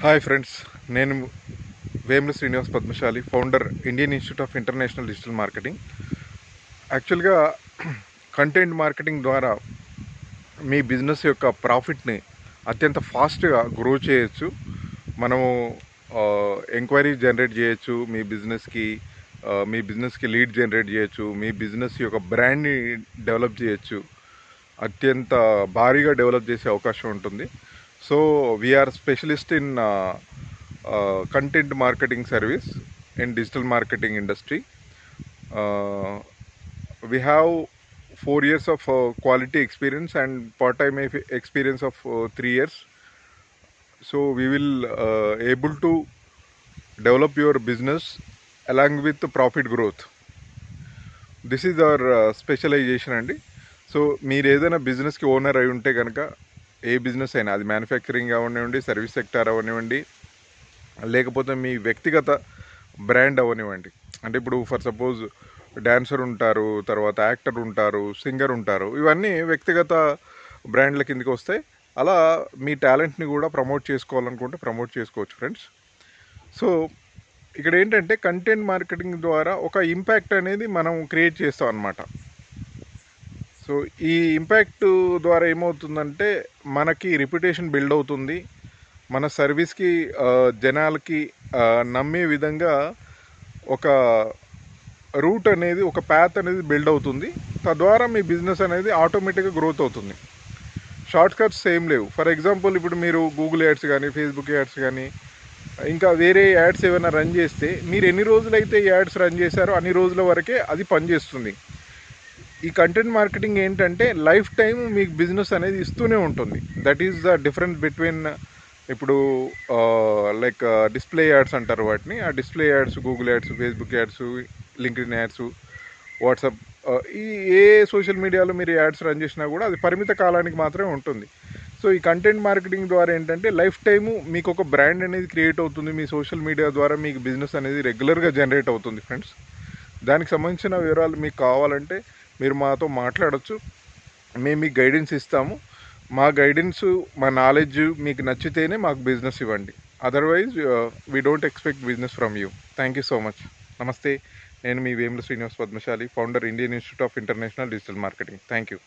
Hi friends, నేను Vemula Srinivas Padmashali, founder Indian institute of international digital marketing. యాక్చువల్గా content marketing ద్వారా మీ business యొక్క ప్రాఫిట్ని అత్యంత ఫాస్ట్గా గ్రో చేయొచ్చు. మనము ఎంక్వైరీ జనరేట్ చేయొచ్చు, మీ బిజినెస్కి లీడ్ జనరేట్ చేయొచ్చు, మీ బిజినెస్ యొక్క బ్రాండ్ని డెవలప్ చేయొచ్చు, అత్యంత భారీగా డెవలప్ చేసే అవకాశం ఉంటుంది. So we are specialist in content marketing service in digital marketing industry. We have 4 years of quality experience and part-time experience of 3 years. So we will able to develop your business along with the profit growth. This is our specialization అండి. So మీరు ఏదైనా బిజినెస్కి owner అయి ఉంటే కనుక, ఏ business అయినా, అది manufacturing అవనివ్వండి, సర్వీస్ సెక్టార్ అవనివ్వండి, లేకపోతే మీ వ్యక్తిగత బ్రాండ్ అవనివ్వండి. అంటే ఇప్పుడు ఫర్ సపోజ్ డ్యాన్సర్ ఉంటారు, తర్వాత యాక్టర్ ఉంటారు, సింగర్ ఉంటారు, ఇవన్నీ వ్యక్తిగత బ్రాండ్ల కిందకి వస్తాయి. అలా మీ టాలెంట్ని కూడా ప్రమోట్ చేసుకోవాలనుకుంటే ప్రమోట్ చేసుకోవచ్చు ఫ్రెండ్స్. సో ఇక్కడ ఏంటంటే కంటెంట్ మార్కెటింగ్ ద్వారా ఒక ఇంపాక్ట్ అనేది మనం క్రియేట్ చేస్తాం అన్నమాట. సో ఈ ఇంపాక్ట్ ద్వారా ఏమవుతుందంటే మనకి రిప్యుటేషన్ బిల్డ్ అవుతుంది, మన సర్వీస్కి జనాలకి నమ్మే విధంగా ఒక రూట్ అనేది, ఒక ప్యాత్ అనేది బిల్డ్ అవుతుంది. తద్వారా మీ బిజినెస్ అనేది ఆటోమేటిక్గా గ్రోత్ అవుతుంది. షార్ట్ కట్స్ ఏం లేవు. ఫర్ ఎగ్జాంపుల్, ఇప్పుడు మీరు గూగుల్ యాడ్స్ కానీ, ఫేస్బుక్ యాడ్స్ కానీ, ఇంకా వేరే యాడ్స్ ఏమైనా రన్ చేస్తే, మీరు ఎన్ని రోజులైతే యాడ్స్ రన్ చేశారో అన్ని రోజుల వరకే అది పనిచేస్తుంది. ఈ కంటెంట్ మార్కెటింగ్ ఏంటంటే లైఫ్ టైం మీకు బిజినెస్ అనేది ఇస్తూనే ఉంటుంది. That is the difference between ఇప్పుడు లైక్ డిస్ప్లే యాడ్స్ అంటారు వాటిని. ఆ display ads, Google ads, Facebook ads, LinkedIn ads, WhatsApp, ఈ ఏ సోషల్ మీడియాలో మీరు యాడ్స్ రన్ చేసినా కూడా అది పరిమిత కాలానికి మాత్రమే ఉంటుంది. సో ఈ కంటెంట్ మార్కెటింగ్ ద్వారా ఏంటంటే లైఫ్ టైము మీకు ఒక బ్రాండ్ అనేది క్రియేట్ అవుతుంది. మీ సోషల్ మీడియా ద్వారా మీకు బిజినెస్ అనేది రెగ్యులర్గా జనరేట్ అవుతుంది ఫ్రెండ్స్. దానికి సంబంధించిన వివరాలు మీకు కావాలంటే మీరు మాతో మాట్లాడచ్చు. మేము మీకు గైడెన్స్ ఇస్తాము. మా గైడెన్స్, మా నాలెడ్జ్ మీకు నచ్చితేనే మాకు బిజినెస్ ఇవ్వండి. Otherwise we don't expect business from you. Thank you so much. నమస్తే, నేను మీ Vemula Srinivas Padmashali, founder Indian institute of international digital marketing. Thank you.